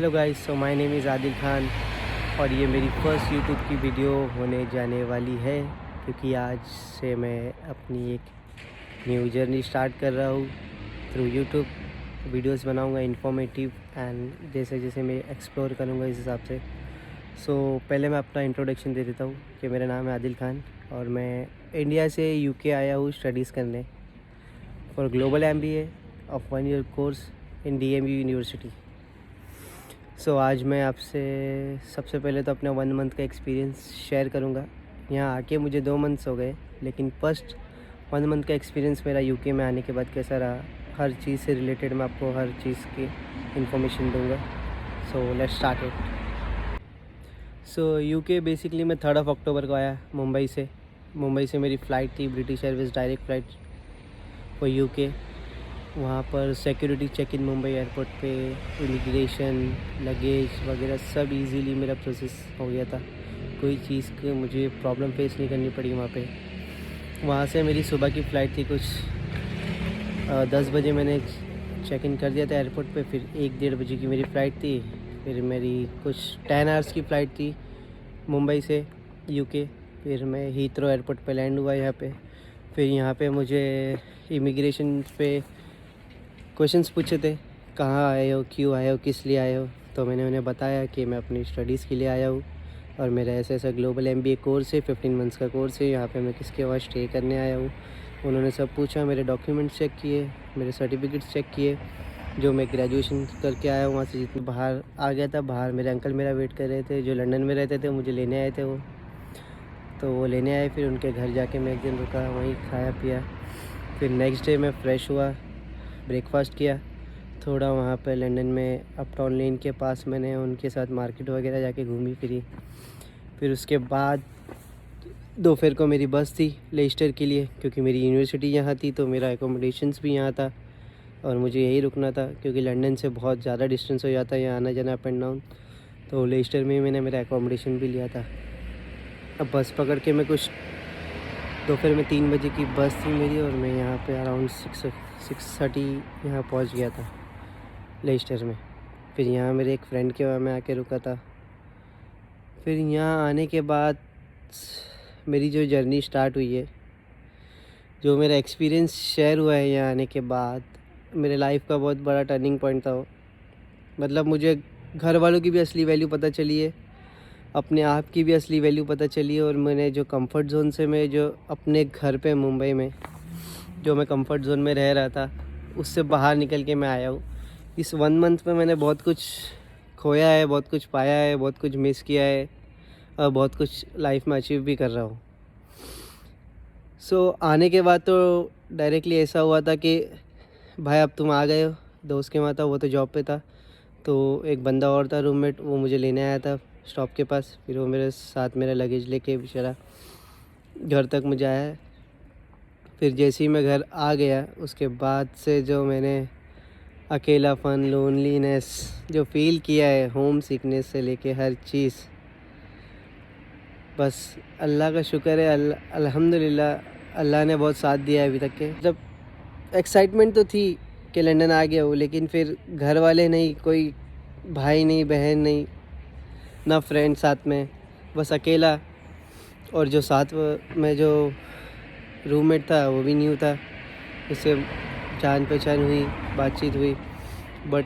Hello guys, so my name is Adil Khan और ये मेरी फ़र्स्ट यूट्यूब की वीडियो होने जाने वाली है क्योंकि आज से मैं अपनी एक न्यू जर्नी स्टार्ट कर रहा हूँ थ्रू यूट्यूब। वीडियोस बनाऊँगा इन्फॉर्मेटिव एंड जैसे जैसे मैं एक्सप्लोर करूँगा इस हिसाब से। सो पहले मैं अपना इंट्रोडक्शन दे देता हूँ कि मेरा नाम है आदिल खान और मैं इंडिया से यूके आया हूँ स्टडीज़ करने for global MBA of 1 year course in DMU university. So आज मैं आपसे सबसे पहले तो अपना 1 मंथ का एक्सपीरियंस शेयर करूँगा। यहाँ आके मुझे 2 मंथ्स हो गए, लेकिन फर्स्ट 1 मंथ का एक्सपीरियंस मेरा यूके में आने के बाद कैसा रहा, हर चीज़ से रिलेटेड मैं आपको हर चीज़ की इन्फॉर्मेशन दूँगा। So let's start it. So UK basically मैं 3 अक्टूबर को आया मुंबई से। मुंबई से मेरी फ़्लाइट थी British Airways direct flight for UK. वहाँ पर security check in Mumbai airport पे, इमिग्रेशन, लगेज वगैरह सब इजीली मेरा प्रोसेस हो गया था। कोई चीज़ की मुझे प्रॉब्लम फेस नहीं करनी पड़ी वहाँ पे। वहाँ से मेरी सुबह की फ़्लाइट थी, कुछ 10 बजे मैंने चेक इन कर दिया था एयरपोर्ट पे। फिर 1-1:30 बजे की मेरी फ़्लाइट थी। फिर मेरी कुछ 10 आवर्स की फ़्लाइट थी मुंबई से यूके। फिर मैं हीथ्रो एयरपोर्ट पे लैंड हुआ यहाँ पे। फिर यहाँ पे मुझे इमिग्रेशन पे क्वेश्चंस पूछे थे, कहाँ आए हो, क्यों आए हो, किस लिए आए हो। तो मैंने उन्हें बताया कि मैं अपनी स्टडीज़ के लिए आया हूँ और मेरा ऐसा ग्लोबल MBA कोर्स है, 15 मंथ्स का कोर्स है। यहाँ पे मैं किसके वहाँ स्टे करने आया हूँ। उन्होंने सब पूछा, मेरे डॉक्यूमेंट्स चेक किए, मेरे सर्टिफिकेट्स चेक किए, जो मैं ग्रेजुएशन करके आया हूँ वहाँ से। जितने बाहर आ गया था, बाहर मेरे अंकल मेरा वेट कर रहे थे जो लंदन में रहते थे, मुझे लेने आए थे वो। तो वो लेने आए, फिर उनके घर जाके मैं एक दिन रुका, वहीं खाया पिया। फिर नेक्स्ट डे मैं फ़्रेश हुआ, ब्रेकफास्ट किया, थोड़ा वहाँ पे लंदन में अपटाउन लेन के पास मैंने उनके साथ मार्केट वगैरह जाके घूमी फिरी। फिर उसके बाद दोपहर को मेरी बस थी लेस्टर के लिए, क्योंकि मेरी यूनिवर्सिटी यहाँ थी तो मेरा एकोमोडेशंस भी यहाँ था और मुझे यहीं रुकना था क्योंकि लंदन से बहुत ज़्यादा डिस्टेंस हो जाता है यहाँ आना जाना, अप एंड डाउन। तो लेस्टर में ही मैंने मेरा एकोमोडेशन भी लिया था। अब बस पकड़ के मैं कुछ दोपहर में 3 बजे की बस थी मेरी और मैं यहाँ पे अराउंड 6:30 यहाँ पहुँच गया था लेस्टर में। फिर यहाँ मेरे एक फ्रेंड के वहाँ मैं आके रुका था। फिर यहाँ आने के बाद मेरी जो जर्नी स्टार्ट हुई है, जो मेरा एक्सपीरियंस शेयर हुआ है यहाँ आने के बाद, मेरे लाइफ का बहुत बड़ा टर्निंग पॉइंट था वो। मतलब मुझे घर वालों की भी असली वैल्यू पता चली है, अपने आप की भी असली वैल्यू पता चली है। और मैंने जो कंफर्ट ज़ोन से मैं जो अपने घर पे मुंबई में जो मैं कंफर्ट ज़ोन में रह रहा था, उससे बाहर निकल के मैं आया हूँ। इस 1 मंथ में मैंने बहुत कुछ खोया है, बहुत कुछ पाया है, बहुत कुछ मिस किया है और बहुत कुछ लाइफ में अचीव भी कर रहा हूँ। सो आने के बाद तो डायरेक्टली ऐसा हुआ था कि भाई अब तुम आ गए हो। दोस्त के वहाँ था, वो तो जॉब पे था, तो एक बंदा और था रूममेट, वो मुझे लेने आया था स्टॉप के पास। फिर वो मेरे साथ मेरा लगेज लेके बेचारा घर तक मुझे आया। फिर जैसे ही मैं घर आ गया, उसके बाद से जो मैंने अकेलापन, लोनलीनेस जो फ़ील किया है, होम सिकनेस से लेके हर चीज़, बस अल्लाह का शुक्र है। अल्हम्दुलिल्लाह अल्लाह ने बहुत साथ दिया है अभी तक के। जब एक्साइटमेंट तो थी कि लंदन आ गया हूँ, लेकिन फिर घर वाले नहीं, कोई भाई नहीं, बहन नहीं, ना फ्रेंड साथ में, बस अकेला। और जो साथ में जो रूममेट था वो भी न्यू था, उससे जान पहचान हुई, बातचीत हुई, बट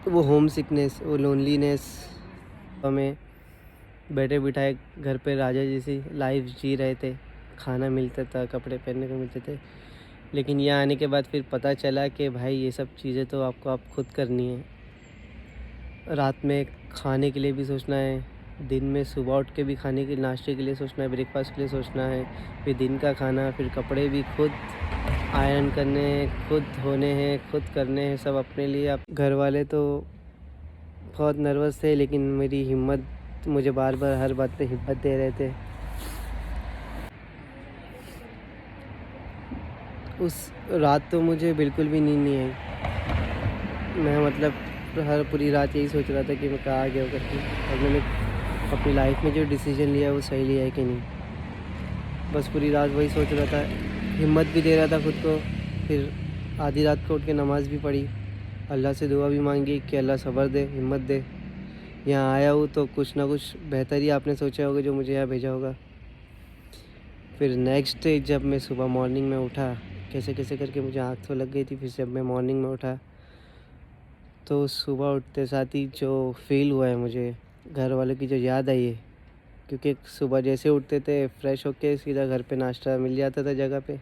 वो होम सिकनेस, वो लोनलीनेस, हमें बैठे बिठाए घर पे राजा जैसी लाइफ जी रहे थे। खाना मिलता था, कपड़े पहनने को मिलते थे। लेकिन यहाँ आने के बाद फिर पता चला कि भाई ये सब चीज़ें तो आपको आप खुद करनी है। रात में खाने के लिए भी सोचना है, दिन में सुबह उठ के भी खाने के नाश्ते के लिए सोचना है, ब्रेकफास्ट के लिए सोचना है, फिर दिन का खाना, फिर कपड़े भी खुद आयरन करने हैं, खुद धोने हैं, खुद करने हैं, सब अपने लिए। अब घर वाले तो बहुत नर्वस थे, लेकिन मेरी हिम्मत, मुझे बार बार हर बात पे हिम्मत दे रहे थे। उस रात तो मुझे बिल्कुल भी नींद नहीं आई। मैं मतलब हर पूरी रात यही सोच रहा था कि मैं कहाँ गया करके, और मैंने अपनी लाइफ में जो डिसीजन लिया है वो सही लिया है कि नहीं। बस पूरी रात वही सोच रहा था, हिम्मत भी दे रहा था खुद को। फिर आधी रात को उठ के नमाज़ भी पढ़ी, अल्लाह से दुआ भी मांगी कि अल्लाह सब्र दे, हिम्मत दे। यहाँ आया हूँ तो कुछ ना कुछ बेहतर ही आपने सोचा होगा जो मुझे यहाँ भेजा होगा। फिर नेक्स्ट डे जब मैं सुबह मॉर्निंग में उठा, कैसे कैसे करके मुझे आँख तो लग गई थी। फिर जब मैं मॉर्निंग में उठा तो सुबह उठते साथ ही जो फील हुआ है मुझे, घर वालों की जो याद आई है, क्योंकि सुबह जैसे उठते थे फ्रेश होके सीधा घर पे नाश्ता मिल जाता था जगह पे।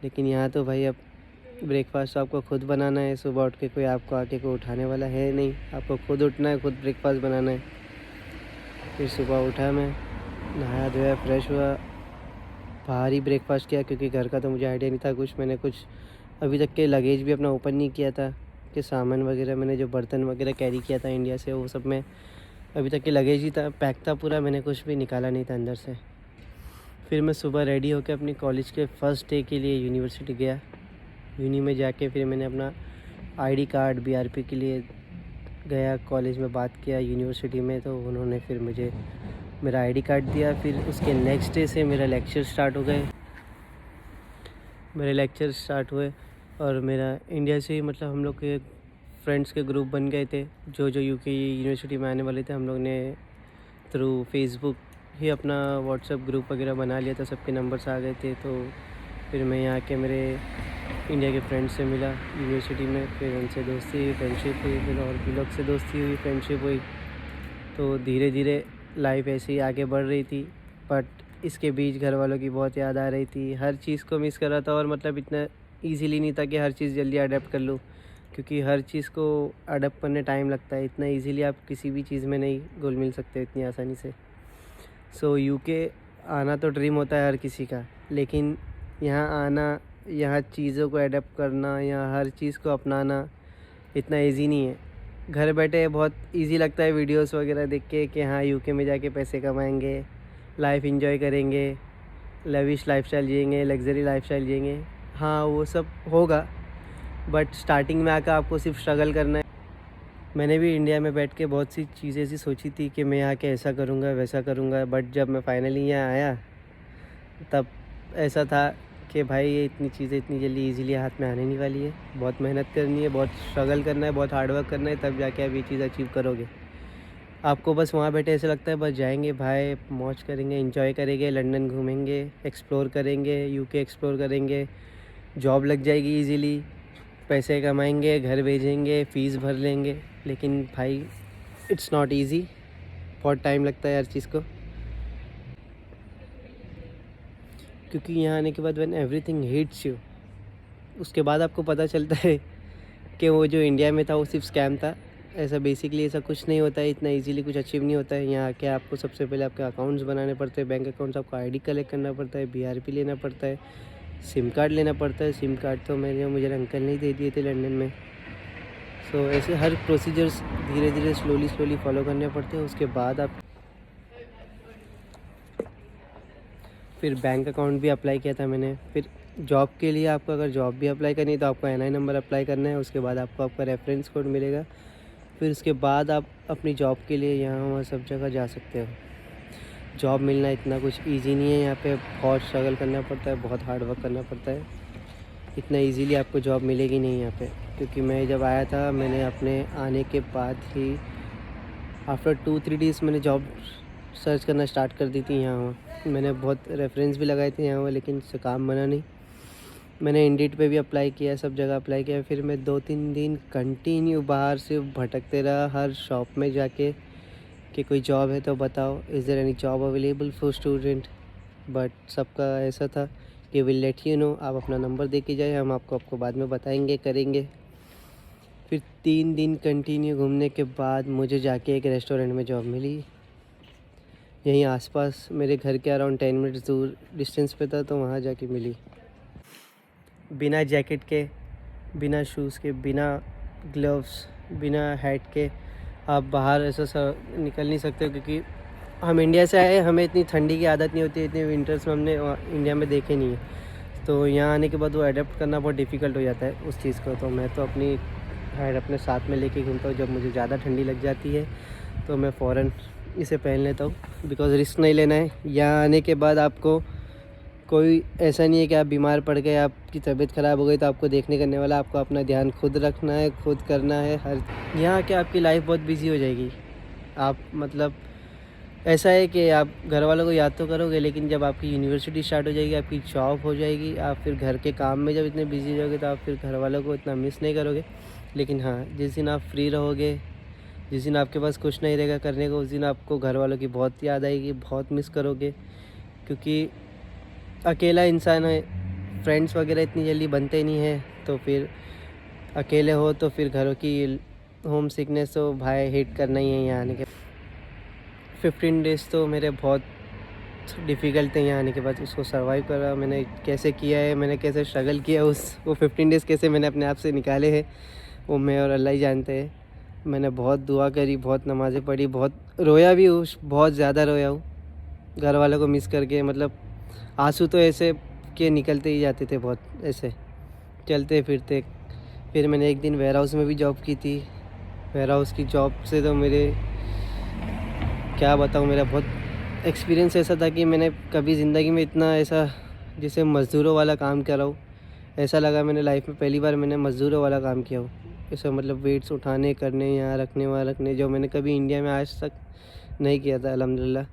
लेकिन यहाँ तो भाई अब ब्रेकफास्ट तो आपको खुद बनाना है। सुबह उठ के कोई आपको आके कोई उठाने वाला है नहीं, आपको खुद उठना है, खुद ब्रेकफास्ट बनाना है। फिर सुबह उठा मैं, नहाया धोया, फ्रेश हुआ, बाहर ही ब्रेकफास्ट किया क्योंकि घर का तो मुझे आइडिया नहीं था कुछ। मैंने कुछ अभी तक के लगेज भी अपना ओपन नहीं किया था, कि सामान वगैरह मैंने जो बर्तन वगैरह कैरी किया था इंडिया से वो सब मैं अभी तक के लगेज ही था, पैक था पूरा, मैंने कुछ भी निकाला नहीं था अंदर से। फिर मैं सुबह रेडी होकर अपनी कॉलेज के फ़र्स्ट डे के लिए यूनिवर्सिटी गया। यूनी में जाके फिर मैंने अपना आईडी कार्ड बीआरपी के लिए गया, कॉलेज में बात किया यूनिवर्सिटी में, तो उन्होंने फिर मुझे मेरा आईडी कार्ड दिया। फिर उसके नेक्स्ट डे से मेरा लेक्चर स्टार्ट हो गए। मेरे लेक्चर स्टार्ट हुए और मेरा इंडिया से ही मतलब हम लोग के फ्रेंड्स के ग्रुप बन गए थे जो जो यूके यूनिवर्सिटी में आने वाले थे। हम लोग ने थ्रू फेसबुक ही अपना व्हाट्सएप ग्रुप वगैरह बना लिया था, सबके नंबर्स आ गए थे। तो फिर मैं यहाँ के मेरे इंडिया के फ्रेंड्स से मिला यूनिवर्सिटी में, फिर उनसे दोस्ती हुई, फ्रेंडशिप हुई, फिर और भी लोग से दोस्ती हुई, फ्रेंडशिप हुई। तो धीरे धीरे लाइफ ऐसे ही आगे बढ़ रही थी। बट इसके बीच घर वालों की बहुत याद आ रही थी, हर चीज़ को मिस कर रहा था। और मतलब इतना ईज़िली नहीं था कि हर चीज़ जल्दी अडेप्ट कर लूँ, क्योंकि हर चीज़ को अडेप्ट करने टाइम लगता है। इतना ईज़िली आप किसी भी चीज़ में नहीं घुल मिल सकते इतनी आसानी से। सो यूके आना तो ड्रीम होता है हर किसी का, लेकिन यहाँ आना, यहाँ चीज़ों को अडेप्ट करना, यहाँ हर चीज़ को अपनाना इतना इजी नहीं है। घर बैठे बहुत इजी लगता है वीडियोस वगैरह देख के कि हाँ यूके में जाके पैसे कमाएंगे, लाइफ एंजॉय करेंगे, लविश लाइफस्टाइल जिएंगे, लग्जरी लाइफस्टाइल जिएंगे। हाँ वो सब होगा, बट स्टार्टिंग में आकर आपको सिर्फ स्ट्रगल करना है। मैंने भी इंडिया में बैठ के बहुत सी चीज़ें ऐसी सोची थी कि मैं यहाँ के ऐसा करूँगा वैसा करूँगा, बट जब मैं फाइनली यहाँ आया तब ऐसा था कि भाई ये इतनी चीज़ें इतनी जल्दी इजीली हाथ में आने नहीं वाली है। बहुत मेहनत करनी है, बहुत स्ट्रगल करना है, बहुत हार्डवर्क करना है, तब जाके आप ये चीज़ अचीव करोगे। आपको बस वहाँ बैठे ऐसा लगता है बस जाएंगे भाई, मौज करेंगे, एंजॉय करेंगे, लंदन घूमेंगे, एक्सप्लोर करेंगे, यूके एक्सप्लोर करेंगे, जॉब लग जाएगी इजीली, पैसे कमाएंगे, घर भेजेंगे, फ़ीस भर लेंगे। लेकिन भाई इट्स नॉट ईजी, बहुत टाइम लगता है हर चीज़ को। क्योंकि यहाँ आने के बाद व्हेन एवरीथिंग हिट्स यू, उसके बाद आपको पता चलता है कि वो जो इंडिया में था वो सिर्फ स्कैम था। ऐसा बेसिकली ऐसा कुछ नहीं होता है, इतना इजीली कुछ अचीव नहीं होता है। यहाँ आके आपको सबसे पहले आपके अकाउंट्स बनाने पड़ते हैं, बैंक अकाउंट्स, आपको आईडी कलेक्ट करना पड़ता है, बीआरपी लेना पड़ता है, सिम कार्ड लेना पड़ता है। सिम कार्ड तो मुझे अंकल ने दे दिए थे लंदन में। सो ऐसे हर प्रोसीजर्स धीरे धीरे स्लोली फॉलो करने पड़ते हैं। उसके बाद आप फिर बैंक अकाउंट भी अप्लाई किया था मैंने। फिर जॉब के लिए आपको अगर जॉब भी अप्लाई करनी है तो आपको NI नंबर अप्लाई करना है। उसके बाद आपको आपका रेफरेंस कोड मिलेगा। फिर उसके बाद आप अपनी जॉब के लिए यहाँ वहाँ सब जगह जा सकते हो। जॉब मिलना इतना कुछ इजी नहीं है, यहाँ पे बहुत स्ट्रगल करना पड़ता है, बहुत हार्ड वर्क करना पड़ता है। इतना इजीली आपको जॉब मिलेगी नहीं यहाँ पे, क्योंकि मैं जब आया था मैंने अपने आने के बाद ही आफ्टर 2-3 डेज़ मैंने जॉब सर्च करना स्टार्ट कर दी थी यहाँ वहाँ। मैंने बहुत रेफरेंस भी लगाए थे यहाँ वहाँ, लेकिन उससे काम बना नहीं। मैंने इंडीड पे भी अप्लाई किया, सब जगह अप्लाई किया। फिर मैं 2-3 दिन कंटिन्यू बाहर से भटकते रहा, हर शॉप में जाके कि कोई जॉब है तो बताओ, is there any job available for student. But सबका ऐसा था कि विल लेट यू नो, आप अपना नंबर दे के जाए, हम आपको बाद में बताएंगे, करेंगे। फिर 3 दिन कंटिन्यू घूमने के बाद मुझे जाके एक रेस्टोरेंट में जॉब मिली। यहीं आसपास मेरे घर के अराउंड 10 मिनट्स दूर डिस्टेंस पे था, तो वहाँ जाके मिली। बिना जैकेट के, बिना शूज़ के, बिना ग्लव्स, बिना हैट के आप बाहर ऐसा निकल नहीं सकते, क्योंकि हम इंडिया से आए, हमें इतनी ठंडी की आदत नहीं होती, इतने विंटर्स में हमने इंडिया में देखे नहीं है। तो यहाँ आने के बाद वो अडेप्ट करना बहुत डिफ़िकल्ट हो जाता है उस चीज़ को। तो मैं तो अपनी हैट अपने साथ में लेके घूमता हूँ। जब मुझे ज़्यादा ठंडी लग जाती है तो मैं फ़ौरन इसे पहन लेता हूँ, बिकॉज़ रिस्क नहीं लेना है। यहाँ आने के बाद आपको कोई ऐसा नहीं है कि आप बीमार पड़ गए, आपकी तबीयत ख़राब हो गई तो आपको देखने करने वाला, आपको अपना ध्यान खुद रखना है, खुद करना है। हर यहाँ के आपकी लाइफ बहुत बिजी हो जाएगी। आप मतलब ऐसा है कि आप घर वालों को याद तो करोगे, लेकिन जब आपकी यूनिवर्सिटी स्टार्ट हो जाएगी, आपकी जॉब हो जाएगी, आप फिर घर के काम में जब इतने बिजी हो जाओगे तो आप फिर घर वालों को इतना मिस नहीं करोगे। लेकिन हाँ, जिस दिन आप फ्री रहोगे, जिस दिन आपके पास कुछ नहीं रहेगा करने को, उस दिन आपको घर वालों की बहुत याद आएगी, बहुत मिस करोगे। क्योंकि अकेला इंसान है, फ्रेंड्स वगैरह इतनी जल्दी बनते नहीं हैं, तो फिर अकेले हो तो फिर घरों की होम सिकनेस तो भाई हिट करना ही है यहाँ आने के। 15 डेज़ तो मेरे बहुत डिफ़िकल्ट थे यहाँ आने के बाद। उसको सर्वाइव करा मैंने, कैसे किया है, मैंने कैसे स्ट्रगल किया, वो 15 डेज़ कैसे मैंने अपने आप से निकाले हैं, वो मैं और अल्लाह ही जानते हैं। मैंने बहुत दुआ करी, बहुत नमाज़ें पढ़ी, बहुत रोया भी हूँ, बहुत ज़्यादा रोया हूँ घर वालों को मिस करके। मतलब आंसू तो ऐसे के निकलते ही जाते थे बहुत, ऐसे चलते फिरते। फिर मैंने एक दिन वेयर हाउस में भी जॉब की थी। वेयर हाउस की जॉब से तो मेरे क्या बताऊँ, मेरा बहुत एक्सपीरियंस ऐसा था कि मैंने कभी ज़िंदगी में इतना ऐसा जैसे मज़दूरों वाला काम करा हूँ, ऐसा लगा मैंने लाइफ में पहली बार मैंने मज़दूरों वाला काम किया हो। ऐसा मतलब वेट्स उठाने करने, यहाँ रखने वहाँ रखने, जो मैंने कभी इंडिया में आज तक नहीं किया था अल्हम्दुलिल्लाह।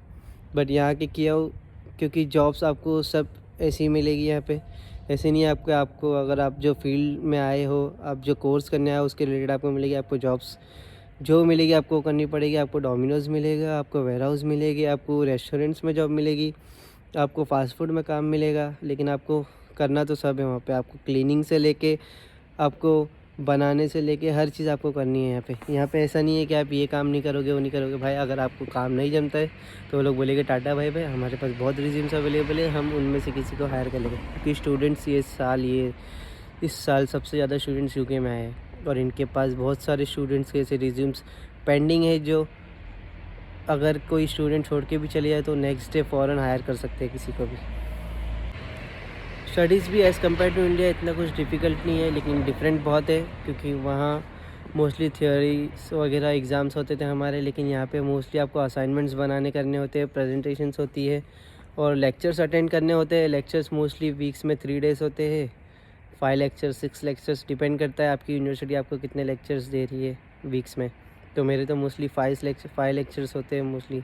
बट यहाँ के किया हो, क्योंकि जॉब्स आपको सब ऐसी मिलेगी यहाँ पे। ऐसे नहीं है आपको अगर आप जो फील्ड में आए हो, आप जो कोर्स करने आए हो, उसके रिलेटेड आपको मिलेगी। आपको जॉब्स जो मिलेगी आपको करनी पड़ेगी। आपको डोमिनोज़ मिलेगा, आपको वेयर हाउस मिलेगी, आपको रेस्टोरेंट्स में जॉब मिलेगी, आपको फ़ास्ट फूड में काम मिलेगा। लेकिन आपको करना तो सब है वहाँ पे। आपको क्लीनिंग से लेके, आपको बनाने से लेके हर चीज़ आपको करनी है यहाँ पे। यहाँ पे ऐसा नहीं है कि आप ये काम नहीं करोगे, वो नहीं करोगे। भाई अगर आपको काम नहीं जमता है तो वो लोग बोलेंगे टाटा भाई भाई, हमारे पास बहुत रिज्यूम्स अवेलेबल है, हम उनमें से किसी को हायर कर लेंगे। क्योंकि स्टूडेंट्स इस साल सबसे ज़्यादा स्टूडेंट्स यूके में आए हैं, और इनके पास बहुत सारे स्टूडेंट्स के ऐसे रिज्यूम्स पेंडिंग है, जो अगर कोई स्टूडेंट छोड़ के भी चले जाए तो नेक्स्ट डे फ़ौरन हायर कर सकते हैं किसी को भी। स्टडीज़ भी एज़ कम्पेयर टू इंडिया इतना कुछ डिफ़िकल्ट नहीं है, लेकिन डिफरेंट बहुत है। क्योंकि वहाँ मोस्टली थियोरीज वगैरह एग्ज़ाम्स होते थे हमारे, लेकिन यहाँ पे मोस्टली आपको असाइनमेंट्स बनाने करने होते हैं, प्रेजेंटेशंस होती है और लेक्चर्स अटेंड करने होते हैं। लेक्चर्स मोस्टली वीक्स में 3 डेज़ होते हैं, 5 लेक्चर्स 6 लेक्चर्स, डिपेंड करता है आपकी यूनिवर्सिटी आपको कितने लेक्चर्स दे रही है वीक्स में। तो मेरे तो मोस्टली 5 लेक्चर्स होते हैं मोस्टली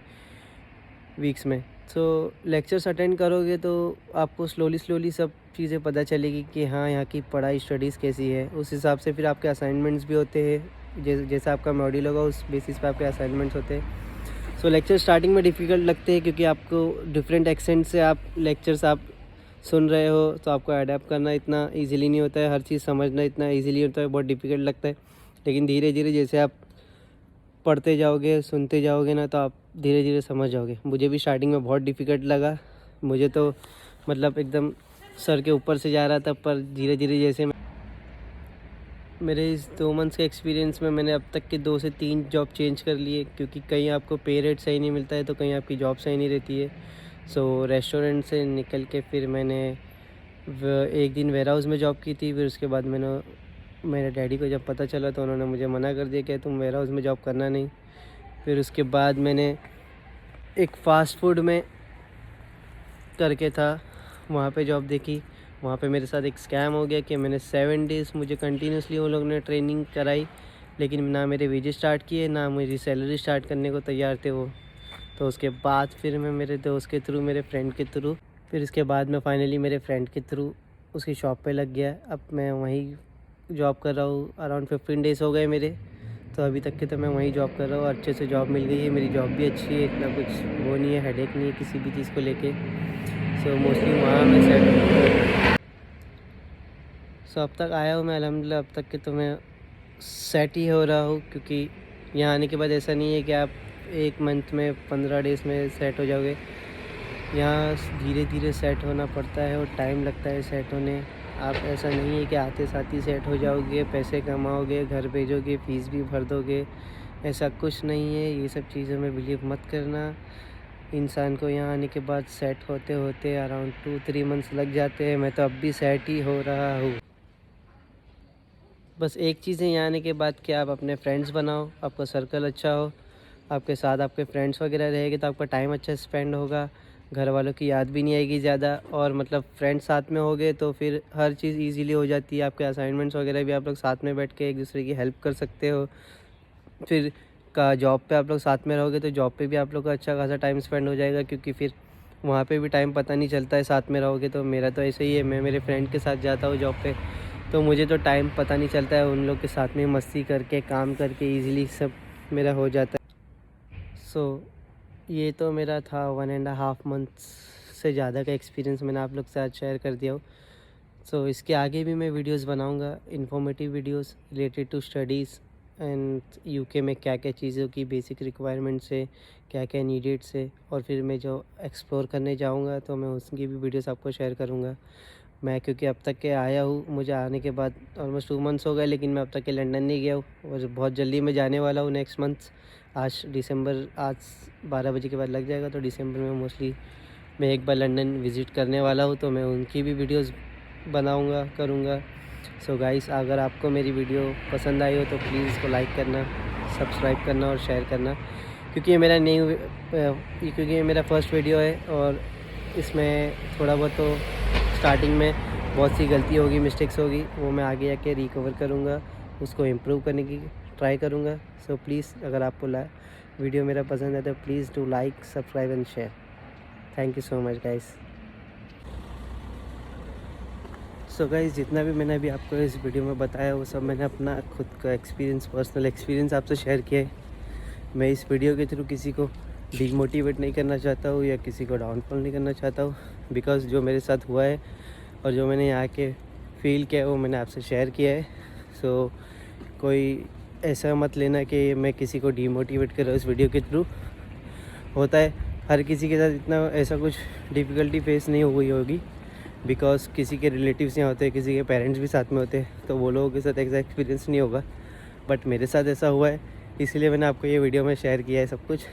वीक्स में। सो लेक्चर्स अटेंड करोगे तो आपको स्लोली सब चीज़ें पता चलेगी कि हाँ, यहाँ की पढ़ाई स्टडीज़ कैसी है। उस हिसाब से फिर आपके असाइनमेंट्स भी होते हैं, जैसा आपका मॉड्यूल होगा उस बेसिस पे आपके असाइनमेंट्स होते हैं। सो लेक्चर स्टार्टिंग में डिफ़िकल्ट लगते हैं, क्योंकि आपको डिफरेंट एक्सेंट से आप लेक्चर्स आप सुन रहे हो, तो आपको अडेप्ट करना इतना ईजिली नहीं होता है, हर चीज़ समझना इतना ईजिली होता है, बहुत डिफ़िकल्ट लगता है। लेकिन धीरे धीरे जैसे आप पढ़ते जाओगे, सुनते जाओगे ना, तो आप धीरे धीरे समझ जाओगे। मुझे भी स्टार्टिंग में बहुत डिफ़िकल्ट लगा, मुझे तो मतलब एकदम सर के ऊपर से जा रहा था। पर धीरे धीरे जैसे मेरे इस 2 मंथ्स के एक्सपीरियंस में मैंने अब तक के 2 से 3 जॉब चेंज कर लिए, क्योंकि कहीं आपको पे रेट सही नहीं मिलता है तो कहीं आपकी जॉब सही नहीं रहती है। सो रेस्टोरेंट से निकल के फिर मैंने एक दिन वेयर हाउस में जॉब की थी। फिर उसके बाद मेरे डैडी को जब पता चला तो उन्होंने मुझे मना कर दिया कि तुम वेयर हाउस में जॉब करना नहीं। फिर उसके बाद मैंने एक फ़ास्ट फूड में करके था, वहाँ पे जॉब देखी। वहाँ पे मेरे साथ एक स्कैम हो गया कि मैंने 7 डेज़ मुझे कंटिन्यूसली वो लोग ने ट्रेनिंग कराई, लेकिन ना मेरे वेजेस स्टार्ट किए, ना मेरी सैलरी स्टार्ट करने को तैयार थे वो। तो उसके बाद फिर मैं मेरे दोस्त के थ्रू, मेरे फ्रेंड के थ्रू, फिर इसके बाद मैं फाइनली मेरे फ्रेंड के थ्रू उसकी शॉप पे लग गया। अब मैं वहीं जॉब कर रहा हूँ। अराउंड 15 डेज़ हो गए मेरे, तो अभी तक के तो मैं वहीं जॉब कर रहा हूँ। अच्छे से जॉब मिल गई है, मेरी जॉब भी अच्छी है, इतना कुछ वो नहीं है, हेडेक नहीं है किसी भी चीज़ को लेके। सो मोस्टली वहाँ मैं सेट अब तक आया हूँ मैं अल्हम्दुलिल्लाह। अब तक के तो मैं सेट ही हो रहा हूँ, क्योंकि यहाँ आने के बाद ऐसा नहीं है कि आप 1 मंथ में 15 डेज़ में सेट हो जाओगे। यहाँ धीरे धीरे सेट होना पड़ता है और टाइम लगता है सेट होने। आप ऐसा नहीं है कि आते साथ ही सेट हो जाओगे, पैसे कमाओगे, घर भेजोगे, फ़ीस भी भर दोगे, ऐसा कुछ नहीं है। ये सब चीज़ों में बिलीव मत करना। इंसान को यहाँ आने के बाद सेट होते होते अराउंड 2-3 मंथ्स लग जाते हैं। मैं तो अब भी सेट ही हो रहा हूँ। बस एक चीज़ है यहाँ आने के बाद कि आप अपने फ्रेंड्स बनाओ, आपका सर्कल अच्छा हो, आपके साथ आपके फ्रेंड्स वगैरह रहेंगे तो आपका टाइम अच्छा स्पेंड होगा। घर वालों की याद भी नहीं आएगी ज़्यादा, और मतलब फ्रेंड्स साथ में हो गए तो फिर हर चीज़ इजीली हो जाती है। आपके असाइनमेंट्स वगैरह भी आप लोग साथ में बैठ के एक दूसरे की हेल्प कर सकते हो। फिर का जॉब पे आप लोग साथ में रहोगे तो जॉब पे भी आप लोग का अच्छा खासा टाइम स्पेंड हो जाएगा, क्योंकि फिर वहाँ पे भी टाइम पता नहीं चलता है साथ में रहोगे तो। मेरा तो ऐसे ही है, मैं मेरे फ्रेंड के साथ जाता हूँ जॉब पे, तो मुझे तो टाइम पता नहीं चलता है। उन लोग के साथ में मस्ती करके काम करके ईज़िली सब मेरा हो जाता है। ये तो मेरा था 1.5 मंथ्स से ज़्यादा का एक्सपीरियंस मैंने आप लोग के साथ शेयर कर दिया हो। इसके आगे भी मैं वीडियोस बनाऊंगा, informative videos related to studies and UK में क्या क्या चीज़ों की बेसिक रिक्वायरमेंट्स है, क्या क्या नीडेड्स है, और फिर मैं जो एक्सप्लोर करने जाऊंगा तो मैं उसकी भी वीडियोस आपको शेयर करूंगा। मैं क्योंकि अब तक के आया हूँ, मुझे आने के बाद ऑलमोस्ट 2 मंथ्स हो गए, लेकिन मैं अब तक के लंदन नहीं गया हूँ, और बहुत जल्दी मैं जाने वाला हूँ नेक्स्ट मंथ। आज 12 बजे के बाद लग जाएगा, तो दिसंबर में मोस्टली मैं एक बार लंदन विज़िट करने वाला हूँ, तो मैं उनकी भी वीडियोस बनाऊंगा करूंगा। गाइस, अगर आपको मेरी वीडियो पसंद आई हो तो प्लीज़ इसको लाइक करना, सब्सक्राइब करना और शेयर करना, क्योंकि ये मेरा फर्स्ट वीडियो है, और इसमें थोड़ा बहुत तो स्टार्टिंग में बहुत सी गलती होगी, मिस्टेक्स होगी, वो मैं आगे जाके रिकवर करूँगा, उसको इम्प्रूव करने की ट्राई करूँगा। प्लीज़, अगर आपको वीडियो मेरा पसंद है तो please do like, subscribe and share. Thank you so much guys. Guys, जितना भी मैंने अभी आपको इस वीडियो में बताया वो सब मैंने अपना खुद का एक्सपीरियंस, पर्सनल एक्सपीरियंस आपसे शेयर किया है। मैं इस वीडियो के थ्रू किसी को डिमोटिवेट नहीं करना चाहता हूँ या किसी को डाउनफॉल नहीं करना चाहता हूँ, बिकॉज़ जो मेरे साथ हुआ है और जो मैंने यहाँ के फील किया है वो मैंने आपसे शेयर किया है। कोई ऐसा मत लेना कि मैं किसी को डिमोटिवेट कर रहा हूँ इस वीडियो के थ्रू। होता है, हर किसी के साथ इतना ऐसा कुछ डिफ़िकल्टी फेस नहीं हुई होगी, बिकॉज़ किसी के रिलेटिव्स यहाँ होते हैं, किसी के पेरेंट्स भी साथ में होते हैं, तो वो लोगों के साथ ऐसा एक्सपीरियंस नहीं होगा, बट मेरे साथ ऐसा हुआ है, इसलिए मैंने आपको ये वीडियो में शेयर किया है सब कुछ।